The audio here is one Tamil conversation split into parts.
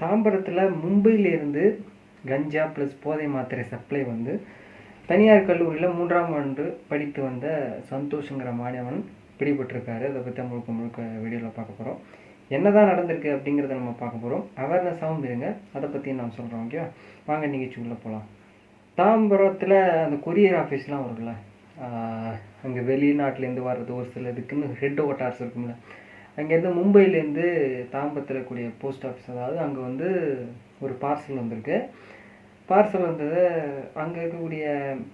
தாம்பரத்தில் மும்பையிலேருந்து கஞ்சா ப்ளஸ் போதை மாத்திரை சப்ளை வந்து தனியார் கல்லூரியில் 3ஆம் ஆண்டு படித்து வந்த சந்தோஷங்கிற மாணவன் பிடிபட்டிருக்காரு. அதை பற்றி முழுக்க முழுக்க வீடியோவில் பார்க்க போகிறோம். என்னதான் நடந்திருக்கு அப்படிங்கிறத நம்ம பார்க்க போகிறோம். அவேர்னஸாகவும் இருங்க, அதை பற்றி நான் சொல்கிறோம். ஓகேவா, வாங்க நிகழ்ச்சிக்குள்ளே போகலாம். தாம்பரத்தில் அந்த கொரியர் ஆஃபீஸ்லாம் வரும்ல, அங்கே வெளிநாட்டிலேருந்து வர்றது ஒரு சில இதுக்குன்னு ஹெட் குவார்ட்டர்ஸ் இருக்கும்ல, அங்கேருந்து மும்பையிலேருந்து தாம்பரத்தில் கூடிய போஸ்ட் ஆஃபீஸ், அதாவது அங்கே வந்து ஒரு பார்சல் வந்திருக்கு. பார்சல் வந்தது அங்கே இருக்கக்கூடிய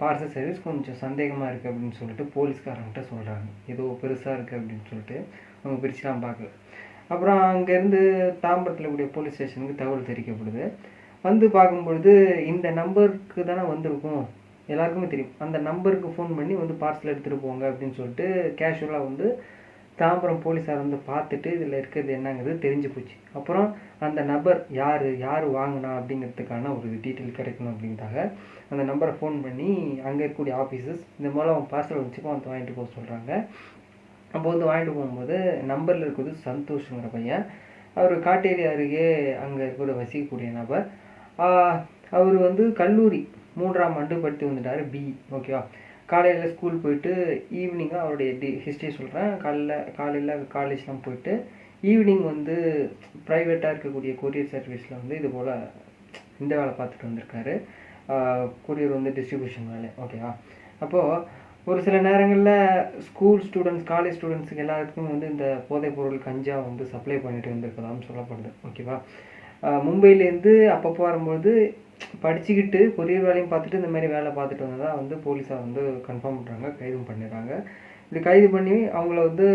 பார்சல் சர்வீஸ் கொஞ்சம் சந்தேகமாக இருக்குது அப்படின்னு சொல்லிட்டு போலீஸ்காரங்கிட்ட சொல்கிறாங்க. ஏதோ பெருசாக இருக்குது அப்படின்னு சொல்லிட்டு அவங்க பிரிச்சுலாம் பார்க்கல. அப்புறம் அங்கேருந்து தாம்பரத்தில் கூடிய போலீஸ் ஸ்டேஷனுக்கு தகவல் தெரிவிக்கப்படுது. வந்து பார்க்கும்பொழுது இந்த நம்பருக்கு தானே வந்திருக்கும், எல்லாருக்குமே தெரியும். அந்த நம்பருக்கு ஃபோன் பண்ணி வந்து பார்சல் எடுத்துகிட்டு போங்க அப்படின்னு சொல்லிட்டு கேஷுவலாக வந்து தாம்பரம் போலீஸார் வந்து பார்த்துட்டு இதில் இருக்கிறது என்னங்கிறது தெரிஞ்சு போச்சு. அப்புறம் அந்த நபர் யார் வாங்கினா அப்படிங்கிறதுக்கான ஒரு டீட்டெயில் கிடைக்கணும் அப்படிங்கிறதாக அந்த நம்பரை ஃபோன் பண்ணி அங்கே இருக்கக்கூடிய ஆஃபீஸர்ஸ் இந்த மூலம் அவன் பார்சல் வச்சுக்கோ வந்து வாங்கிட்டு போக சொல்கிறாங்க. அப்போ வந்து வாங்கிட்டு போகும்போது நம்பரில் இருக்கிறது சந்தோஷங்கிற பையன். அவர் காட்டேரி அருகே அங்கே கூட வசிக்கக்கூடிய நபர். அவர் வந்து கல்லூரி 3ஆம் ஆண்டு படித்து வந்துட்டார், பிஇ. ஓகேவா, காலையில் ஸ்கூல் போயிட்டு ஈவினிங்காக அவருடைய ஹிஸ்ட்ரி சொல்கிறேன். காலையில் காலேஜ்லாம் போயிட்டு ஈவினிங் வந்து ப்ரைவேட்டாக இருக்கக்கூடிய கொரியர் சர்வீஸில் வந்து இது போல் இந்த வேலை பார்த்துட்டு வந்திருக்காரு. கொரியர் வந்து டிஸ்ட்ரிபியூஷன் வேலை. ஓகேவா, அப்போது ஒரு சில நேரங்களில் ஸ்கூல் ஸ்டூடெண்ட்ஸ், காலேஜ் ஸ்டூடெண்ட்ஸுக்கு எல்லாத்துக்கும் வந்து இந்த போதைப் பொருள் கஞ்சா வந்து சப்ளை பண்ணிட்டு வந்திருக்கதான்னு சொல்லப்படுது. ஓகேவா, மும்பையிலேருந்து அப்பப்போ வரும்போது படிச்சுக்கிட்டு கொரியர் வேலையும் பார்த்துட்டு இந்த மாதிரி வேலை பார்த்துட்டு வந்ததாக வந்து போலீஸாக வந்து கன்ஃபார்ம் பண்ணுறாங்க, கைதும் பண்ணிடுறாங்க. இப்படி கைது பண்ணி அவங்கள வந்து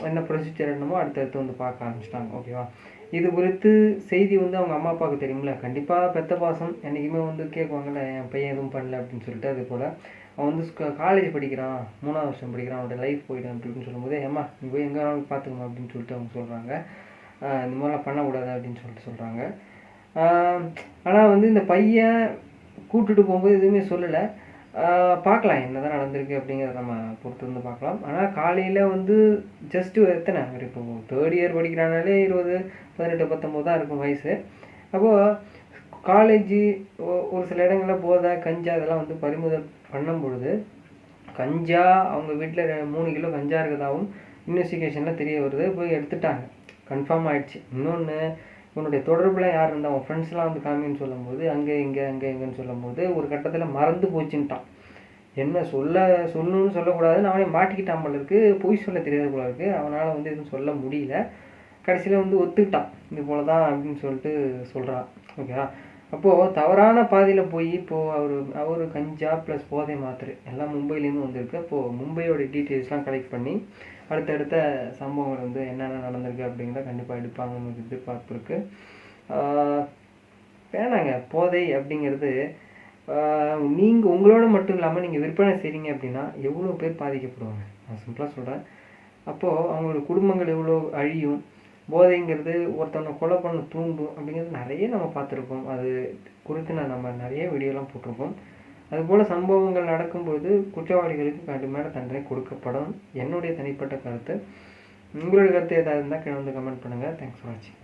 என்ன ப்ரொசீஜர் என்னமோ அடுத்தடுத்து வந்து பார்க்க ஆரம்பிச்சிட்டாங்க. ஓகேவா, இது குறித்து செய்தி வந்து அவங்க அம்மா அப்பாவுக்கு தெரியுமில்ல, கண்டிப்பாக பெத்த பாசம் என்றைக்குமே வந்து கேட்குவாங்கள்ல, என் பையன் எதுவும் பண்ணல அப்படின்னு சொல்லிட்டு. அது போல் அவன் வந்து காலேஜ் படிக்கிறான், 3ஆவது வருஷம் படிக்கிறான், அவனோட லைஃப் போயிடும் அப்படின்னு சொல்லும்போது, ஏம்மா நீ போய் எங்கே வேணாலும் பார்த்துக்கணும் அப்படின்னு சொல்லிட்டு அவங்க சொல்கிறாங்க. இந்த மாதிரிலாம் பண்ணக்கூடாது அப்படின்னு சொல்லிட்டு சொல்கிறாங்க. ஆனால் வந்து இந்த பையன் கூப்பிட்டுட்டு போகும்போது எதுவுமே சொல்லலை. பார்க்கலாம் என்ன தான் நடந்திருக்கு அப்படிங்கிறத நம்ம பொறுத்து வந்து பார்க்கலாம். ஆனால் காலையில் வந்து ஜஸ்ட்டு எத்தனை அவர் இப்போ 3rd இயர் படிக்கிறானாலே 20, 18, 19 தான் இருக்கும் வயசு. அப்போது காலேஜு ஒரு சில இடங்களில் போதை கஞ்சா இதெல்லாம் வந்து பறிமுதல் பண்ணும் பொழுது கஞ்சா அவங்க வீட்டில் 3 கிலோ கஞ்சா இருக்கிறதாகவும் இன்வெஸ்டிகேஷனில் தெரிய வருது. போய் எடுத்துட்டாங்க, கன்ஃபார்ம் ஆகிடுச்சு. இன்னொன்று, உன்னுடைய தொடர்பில் யார் இருந்தால் அவன் ஃப்ரெண்ட்ஸ்லாம் வந்து காமின்னு சொல்லும்போது அங்கே எங்கேன்னு சொல்லும்போது ஒரு கட்டத்தில் மறந்து போச்சுன்ட்டான். என்ன சொல்லணும்னு சொல்லக்கூடாதுன்னு அவனே மாட்டிக்கிட்டான் போல இருக்குது, பொய் சொல்ல தெரியாது போல இருக்குது. அவனால் வந்து எதுவும் சொல்ல முடியல. கடைசியில் வந்து ஒத்துக்கிட்டான், இது போல தான் அப்படின்னு சொல்லிட்டு சொல்கிறான். ஓகேவா, அப்போது தவறான பாதையில் போய் இப்போது அவர் கஞ்சா ப்ளஸ் போதை மாத்திரை எல்லாம் மும்பையிலேருந்து வந்திருக்கு. அப்போது மும்பையோட டீட்டெயில்ஸ்லாம் கலெக்ட் பண்ணி அடுத்தடுத்த சம்பவங்கள் வந்து என்னென்ன நடந்திருக்கு அப்படிங்கிறத கண்டிப்பாக எடுப்பாங்கன்னு ஒரு எதிர்பார்ப்பு இருக்குது. வேணாங்க, போதை அப்படிங்கிறது நீங்கள் உங்களோட மட்டும் இல்லாமல் நீங்கள் விற்பனை செய்கிறீங்க அப்படின்னா எவ்வளோ பேர் பாதிக்கப்படுவாங்க, நான் சிம்பிளாக சொல்கிறேன். அப்போது அவங்களோட குடும்பங்கள் எவ்வளோ அழியும். போதைங்கிறது ஒருத்தவனை கொலை பண்ண தூண்டும் அப்படிங்கிறது நிறைய நம்ம பார்த்துருக்கோம். அது குறித்து நம்ம நிறைய வீடியோலாம் போட்டிருக்கோம். அதுபோல் சம்பவங்கள் நடக்கும்போது குற்றவாளிகளுக்கு கடுமையான தண்டனை கொடுக்கப்படும் என்னுடைய தனிப்பட்ட கருத்து. உங்களுடைய கருத்து ஏதாவது இருந்தால் கீழே வந்து கமெண்ட் பண்ணுங்கள். தேங்க்ஸ் ஃபார் வாட்சிங்.